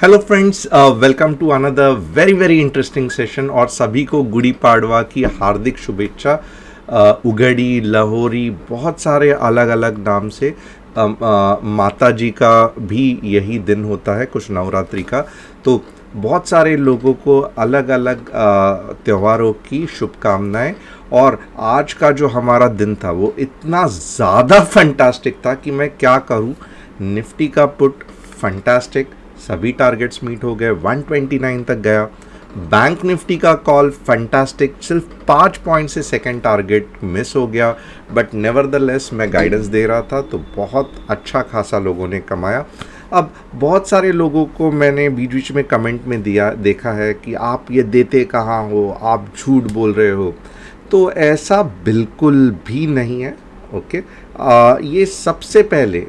Hello friends, welcome to another very very interesting session. और सभी को गुड़ी पाड़वा की हार्दिक शुभेच्छा। उगड़ी, लाहौरी, बहुत सारे अलग अलग नाम से माता जी का भी यही दिन होता है, कुछ नवरात्रि का। तो बहुत सारे लोगों को अलग अलग त्योहारों की शुभकामनाएं। और आज का जो हमारा दिन था वो इतना ज़्यादा फंटास्टिक था कि मैं क्या करूं। निफ्टी का पुट फंटास्टिक, सभी टारगेट्स मीट हो गए, 129 तक गया। बैंक निफ्टी का कॉल फंटास्टिक, सिर्फ 5 पॉइंट से सेकंड टारगेट मिस हो गया, बट नेवरदलेस मैं गाइडेंस दे रहा था तो बहुत अच्छा खासा लोगों ने कमाया। अब बहुत सारे लोगों को मैंने बीच बीच में कमेंट में देखा है कि आप ये देते कहाँ हो, आप झूठ बोल रहे हो। तो ऐसा बिल्कुल भी नहीं है। ओके, ये सबसे पहले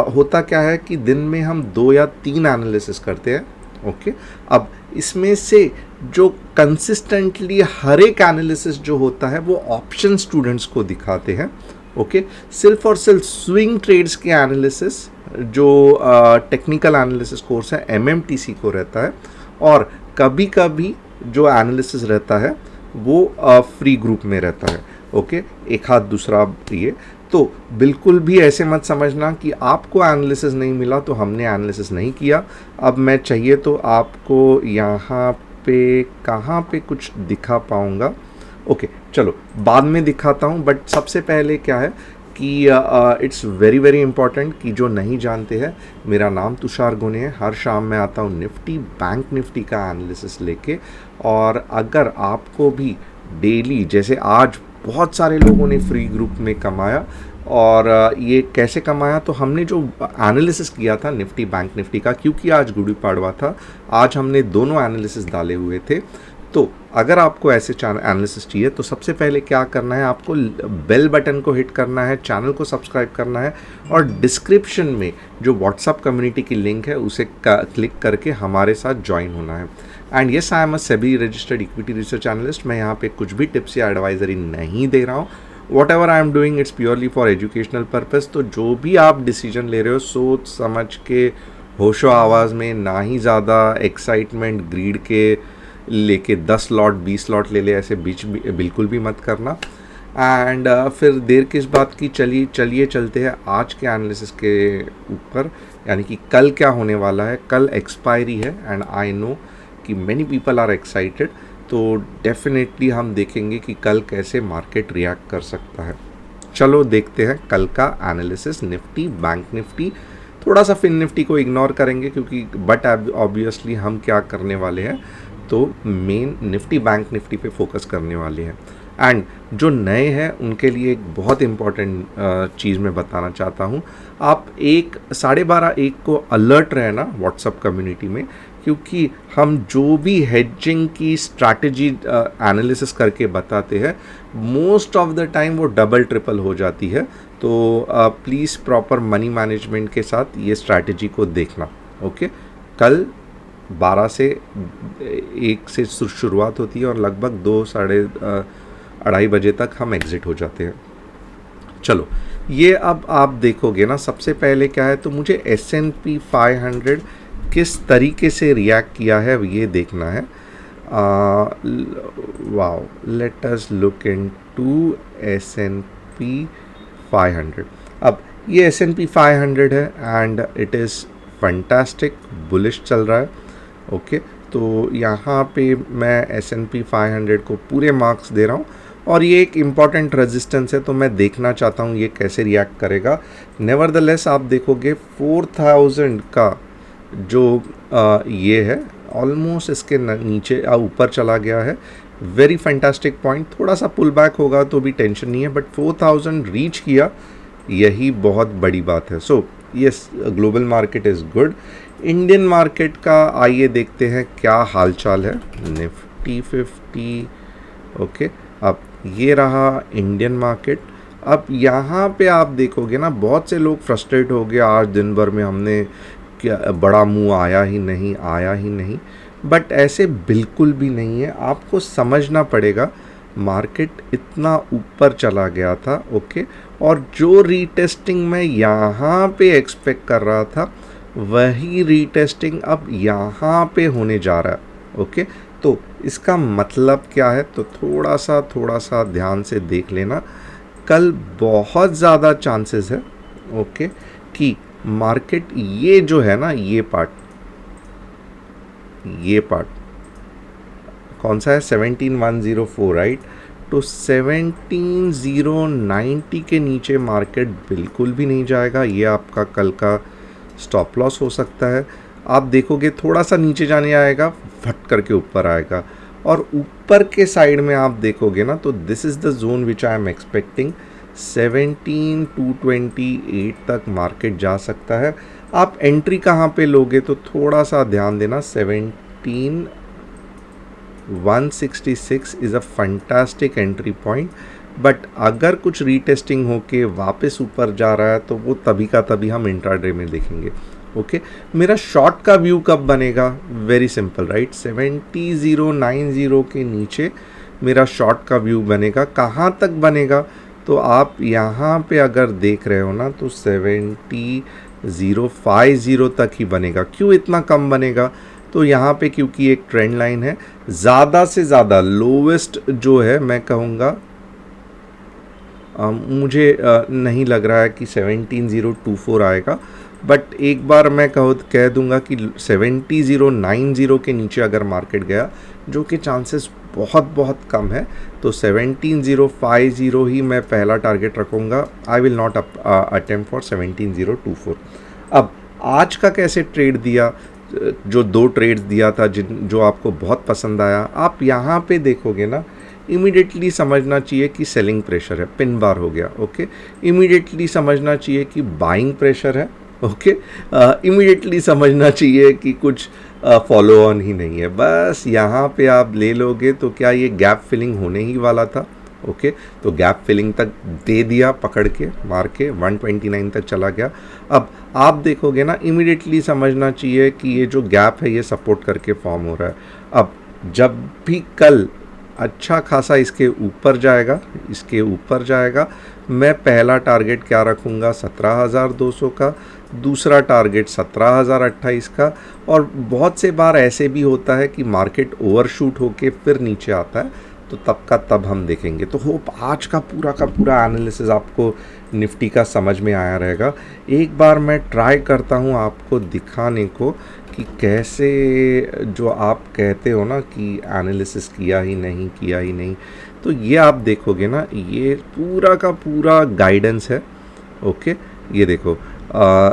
होता क्या है कि दिन में हम 2 या 3 एनालिसिस करते हैं। ओके, अब इसमें से जो कंसिस्टेंटली हर एक एनालिसिस जो होता है वो ऑप्शन स्टूडेंट्स को दिखाते हैं। ओके, सिर्फ और सिर्फ स्विंग ट्रेड्स के एनालिसिस जो टेक्निकल एनालिसिस कोर्स है MMTC को रहता है, और कभी कभी जो एनालिसिस रहता है वो फ्री ग्रुप में रहता है। ओके, एक हाथ दूसरा ये। तो बिल्कुल भी ऐसे मत समझना कि आपको एनालिसिस नहीं मिला तो हमने एनालिसिस नहीं किया। अब मैं चाहिए तो आपको यहाँ पे कहाँ पे कुछ दिखा पाऊँगा। ओके, चलो बाद में दिखाता हूँ, बट सबसे पहले क्या है कि इट्स वेरी वेरी इंपॉर्टेंट कि जो नहीं जानते हैं, मेरा नाम तुषार गुने है। हर शाम मैं आता हूँ निफ्टी बैंक निफ्टी का एनालिसिस लेके। और अगर आपको भी डेली, जैसे आज बहुत सारे लोगों ने फ्री ग्रुप में कमाया, और ये कैसे कमाया, तो हमने जो एनालिसिस किया था निफ्टी बैंक निफ्टी का, क्योंकि आज गुड़ी पाड़वा था, आज हमने दोनों एनालिसिस डाले हुए थे। तो अगर आपको ऐसे एनालिसिस चाहिए तो सबसे पहले क्या करना है, आपको बेल बटन को हिट करना है, चैनल को सब्सक्राइब करना है, और डिस्क्रिप्शन में जो व्हाट्सअप कम्युनिटी की लिंक है उसे क्लिक करके हमारे साथ ज्वाइन होना है। And yes, I am a SEBI registered equity research analyst. मैं यहाँ पे कुछ भी टिप्स या एडवाइजरी नहीं दे रहा हूँ। What ever I am doing it's purely for educational purpose. तो जो भी आप डिसीजन ले रहे हो, सोच समझ के, होशो आवाज़ में, ना ही ज़्यादा एक्साइटमेंट ग्रीड के लेके 10 लॉट 20 लॉट ले ले, ऐसे बीच बिल्कुल भी मत करना। एंड फिर देर किस बात की, चलिए चलते हैं आज के एनालिसिस के ऊपर, यानी कि कल क्या होने वाला है। कल एक्सपायरी है एंड आई नो कि मैनी पीपल आर एक्साइटेड। तो डेफिनेटली हम देखेंगे कि कल कैसे मार्केट रिएक्ट कर सकता है। चलो देखते हैं कल का एनालिसिस निफ्टी बैंक निफ्टी। थोड़ा सा फिन निफ्टी को इग्नोर करेंगे क्योंकि बट ऑब्वियसली हम क्या करने वाले हैं, तो मेन निफ्टी बैंक निफ्टी पे फोकस करने वाले हैं। एंड जो नए हैं उनके लिए एक बहुत इम्पॉर्टेंट चीज़ मैं बताना चाहता हूँ। आप 12:30-1 को अलर्ट रहना व्हाट्सअप कम्युनिटी में, क्योंकि हम जो भी हेजिंग की स्ट्रैटेजी एनालिसिस करके बताते हैं, मोस्ट ऑफ द टाइम वो डबल ट्रिपल हो जाती है। तो प्लीज़ प्रॉपर मनी मैनेजमेंट के साथ ये स्ट्रैटेजी को देखना। ओके, कल 12 से 1 से शुरुआत होती है और लगभग 2-2:30 बजे तक हम एग्ज़िट हो जाते हैं। चलो, ये अब आप देखोगे ना, सबसे पहले क्या है, तो मुझे S&P 500 किस तरीके से रिएक्ट किया है ये देखना है। Wow, let us look into S&P 500। अब ये S&P 500 है and it is fantastic, bullish चल रहा है। ओके, तो यहाँ पे मैं S&P 500 को पूरे मार्क्स दे रहा हूँ, और ये एक इम्पॉर्टेंट रेजिस्टेंस है, तो मैं देखना चाहता हूँ ये कैसे रिएक्ट करेगा। नेवरदलेस आप देखोगे 4000 का जो ये है, ऑलमोस्ट इसके नीचे ऊपर चला गया है। Very fantastic point. थोड़ा सा पुल बैक होगा तो भी टेंशन नहीं है, बट 4000 रीच किया, यही बहुत बड़ी बात है। So yes, global market is good. Indian market का आइए देखते हैं क्या हालचाल है। निफ्टी 50। ओके, अब ये रहा इंडियन मार्केट। अब यहाँ पे आप देखोगे ना, बहुत से लोग फ्रस्ट्रेट हो गए, आज दिन भर में हमने क्या बड़ा मुंह आया ही नहीं। बट ऐसे बिल्कुल भी नहीं है, आपको समझना पड़ेगा। मार्केट इतना ऊपर चला गया था। ओके, और जो रीटेस्टिंग मैं यहाँ पे एक्सपेक्ट कर रहा था वही रीटेस्टिंग अब यहाँ पे होने जा रहा है। ओके, तो इसका मतलब क्या है, तो थोड़ा सा ध्यान से देख लेना। कल बहुत ज़्यादा चांसेस है ओके कि मार्केट ये जो है ना, ये पार्ट कौन सा है, 17104 राइट, तो 17090 के नीचे मार्केट बिल्कुल भी नहीं जाएगा। ये आपका कल का स्टॉप लॉस हो सकता है। आप देखोगे थोड़ा सा नीचे जाने आएगा, फट करके ऊपर आएगा, और ऊपर के साइड में आप देखोगे ना, तो this is the zone which I am expecting. 17228 तक मार्केट जा सकता है। आप एंट्री कहाँ पे लोगे, तो थोड़ा सा ध्यान देना। 17166 is a fantastic entry point, but अगर कुछ रीटेस्टिंग होके वापस ऊपर जा रहा है तो वो तभी का तभी हम इंट्राडे में देखेंगे। ओके, मेरा शॉर्ट का व्यू कब बनेगा, वेरी सिंपल राइट, 70090 के नीचे मेरा शॉर्ट का व्यू बनेगा। कहाँ तक बनेगा, तो आप यहाँ पे अगर देख रहे हो ना, तो 70050 तक ही बनेगा। क्यों इतना कम बनेगा, तो यहाँ पे क्योंकि एक ट्रेंड लाइन है। ज़्यादा से ज़्यादा लोवेस्ट जो है मैं कहूँगा, मुझे नहीं लग रहा है कि 17024 आएगा, बट एक बार मैं कह दूंगा कि 70090 के नीचे अगर मार्केट गया, जो कि चांसेस बहुत कम है, तो 17050 ही मैं पहला टारगेट रखूँगा। I will not attempt for 17024। अब आज का कैसे ट्रेड दिया, जो 2 ट्रेड्स दिया था जो आपको बहुत पसंद आया, आप यहाँ पे देखोगे ना, इमीडिएटली समझना चाहिए कि सेलिंग प्रेशर है, पिन बार हो गया। ओके, इमीडिएटली समझना चाहिए कि बाइंग प्रेशर है। ओके, इमीडिएटली समझना चाहिए कि कुछ फॉलो ऑन ही नहीं है। बस यहाँ पे आप ले लोगे तो क्या ये गैप फिलिंग होने ही वाला था। ओके, तो गैप फिलिंग तक दे दिया, पकड़ के मार के 129 तक चला गया। अब आप देखोगे ना, इमीडिएटली समझना चाहिए कि ये जो गैप है ये सपोर्ट करके फॉर्म हो रहा है। अब जब भी कल अच्छा खासा इसके ऊपर जाएगा, मैं पहला टारगेट क्या रखूँगा, 17,200 का, दूसरा टारगेट 17,028 का। और बहुत से बार ऐसे भी होता है कि मार्केट ओवरशूट होके फिर नीचे आता है, तो तब हम देखेंगे। तो होप आज का पूरा एनालिसिस आपको निफ्टी का समझ में आया रहेगा। एक बार मैं ट्राई करता हूँ आपको दिखाने को कि कैसे, जो आप कहते हो ना कि एनालिसिस किया ही नहीं, तो ये आप देखोगे ना, ये पूरा का पूरा गाइडेंस है। ओके, ये देखो,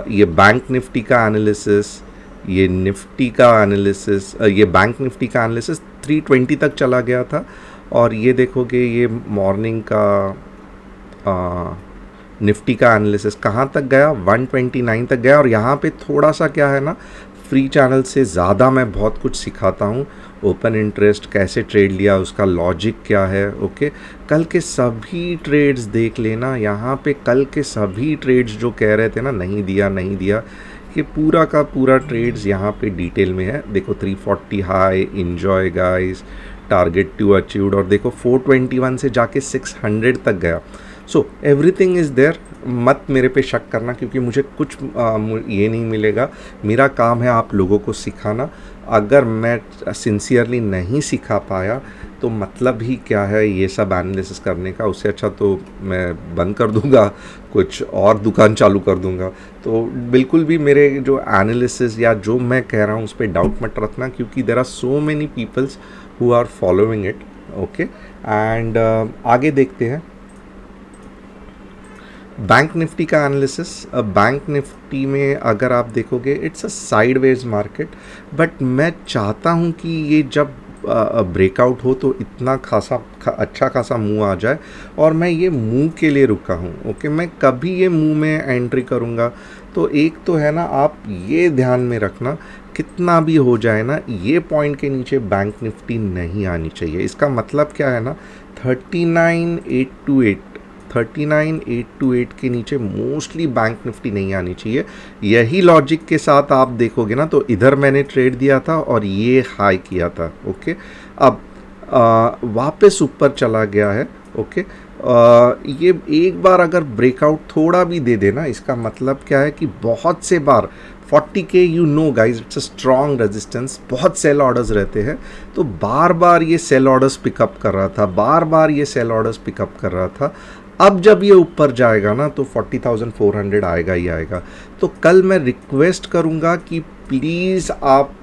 ये बैंक निफ्टी का एनालिसिस, ये निफ्टी का एनालिसिस, ये बैंक निफ्टी का एनालिसिस 320 तक चला गया था। और ये देखोगे, ये मॉर्निंग का निफ्टी का एनालिसिस कहाँ तक गया, 129 तक गया। और यहाँ पे थोड़ा सा क्या है ना, फ्री चैनल से ज़्यादा मैं बहुत कुछ सिखाता हूँ। ओपन इंटरेस्ट कैसे ट्रेड लिया, उसका लॉजिक क्या है। ओके, कल के सभी ट्रेड्स देख लेना। यहाँ पे कल के सभी ट्रेड्स जो कह रहे थे ना नहीं दिया, ये पूरा का पूरा ट्रेड्स यहाँ पे डिटेल में है। देखो 340 high, enjoy guys, target 2 achieved, और देखो 421 से जाके 600 तक गया। So everything is there. मत मेरे पे शक करना, क्योंकि मुझे कुछ ये नहीं मिलेगा। मेरा काम है आप लोगों को सिखाना। अगर मैं सिंसियरली नहीं सिखा पाया तो मतलब ही क्या है ये सब एनालिसिस करने का। उससे अच्छा तो मैं बंद कर दूंगा, कुछ और दुकान चालू कर दूंगा। तो बिल्कुल भी मेरे जो एनालिसिस या जो मैं कह रहा हूँ उस पर डाउट मत रखना, क्योंकि there are so many peoples who are following it. Okay, and आगे देखते हैं बैंक निफ्टी का एनालिसिस। बैंक निफ्टी में अगर आप देखोगे, it's a sideways market, but मैं चाहता हूँ कि ये जब ब्रेकआउट हो तो इतना अच्छा खासा मूव आ जाए, और मैं ये मूव के लिए रुका हूँ। ओके, मैं कभी ये मूव में एंट्री करूँगा, तो एक तो है ना, आप ये ध्यान में रखना, कितना भी हो जाए ना, ये पॉइंट के नीचे बैंक निफ्टी नहीं आनी चाहिए। इसका मतलब क्या है ना, 39,828 के नीचे मोस्टली बैंक निफ्टी नहीं आनी चाहिए। यही लॉजिक के साथ आप देखोगे ना, तो इधर मैंने ट्रेड दिया था और ये हाई किया था। ओके, अब वापस ऊपर चला गया है। ओके, ये एक बार अगर ब्रेकआउट थोड़ा भी दे देना, इसका मतलब क्या है कि बहुत से बार 40K you know guys it's a strong resistance, बहुत सेल ऑर्डर्स रहते हैं। तो बार बार ये सेल ऑर्डर्स पिकअप कर रहा था, बार बार ये सेल ऑर्डर्स पिकअप कर रहा था। अब जब ये ऊपर जाएगा ना तो 40,400 आएगा ही आएगा। तो कल मैं रिक्वेस्ट करूँगा कि प्लीज़ आप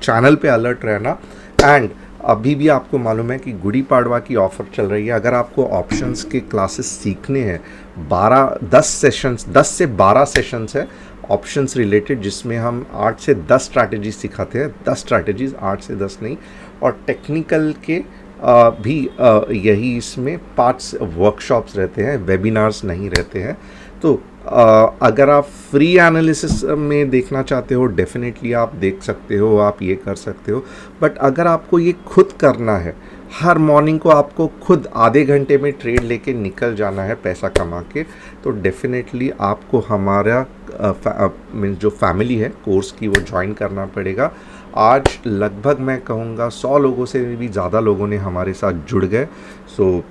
चैनल पे अलर्ट रहना। एंड अभी भी आपको मालूम है कि गुड़ी पाड़वा की ऑफ़र चल रही है। अगर आपको ऑप्शंस के क्लासेस सीखने हैं, 10 से 12 सेशंस है ऑप्शंस रिलेटेड, जिसमें हम 8 से 10 स्ट्रैटेजीज सिखाते हैं। 10 स्ट्रैटेजीज, 8 से 10 नहीं। और टेक्निकल के भी यही इसमें 5 वर्कशॉप्स रहते हैं, वेबिनार्स नहीं रहते हैं। तो अगर आप फ्री एनालिसिस में देखना चाहते हो डेफिनेटली आप देख सकते हो, आप ये कर सकते हो। बट अगर आपको ये खुद करना है, हर मॉर्निंग को आपको खुद आधे घंटे में ट्रेड लेके निकल जाना है पैसा कमा के, तो डेफिनेटली आपको हमारा मीन्स जो फैमिली है कोर्स की वो ज्वाइन करना पड़ेगा। आज लगभग मैं कहूँगा 100 लोगों से भी ज़्यादा लोगों ने हमारे साथ जुड़ गए। सो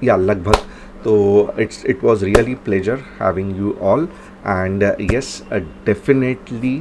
या लगभग, तो it was really pleasure having you all and yes definitely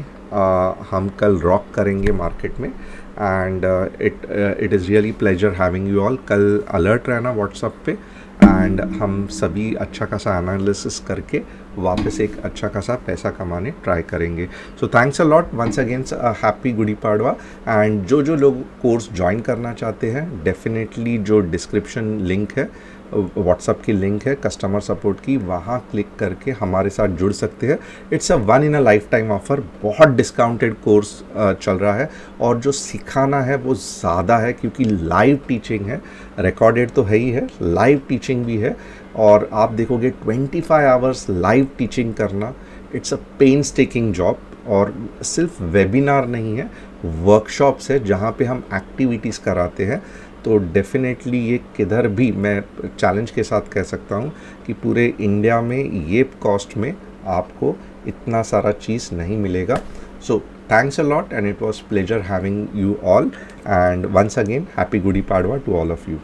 हम कल रॉक करेंगे मार्केट में। And it is really pleasure having you all। कल अलर्ट रहना व्हाट्सएप पे एंड हम सभी अच्छा खासा एनालिसिस करके वापस एक अच्छा खासा पैसा कमाने ट्राई करेंगे। So thanks a lot once again, happy Gudi Padwa. And जो लोग कोर्स ज्वाइन करना चाहते हैं डेफिनेटली जो डिस्क्रिप्शन लिंक है, व्हाट्सअप की लिंक है कस्टमर सपोर्ट की, वहाँ क्लिक करके हमारे साथ जुड़ सकते हैं। It's a one in a lifetime offer, बहुत डिस्काउंटेड कोर्स चल रहा है और जो सिखाना है वो ज़्यादा है क्योंकि लाइव टीचिंग है, रिकॉर्डेड तो है ही है, लाइव टीचिंग भी है। और आप देखोगे 25 आवर्स लाइव टीचिंग करना, इट्स अ पेन्सटेकिंग जॉब। और सिर्फ वेबिनार नहीं है, वर्कशॉप्स है जहाँ पे हम एक्टिविटीज़ कराते हैं। तो डेफिनेटली ये किधर भी मैं चैलेंज के साथ कह सकता हूँ कि पूरे इंडिया में ये कॉस्ट में आपको इतना सारा चीज़ नहीं मिलेगा। So thanks a lot and it was pleasure having you all and once again happy Gudi Padwa to all of you.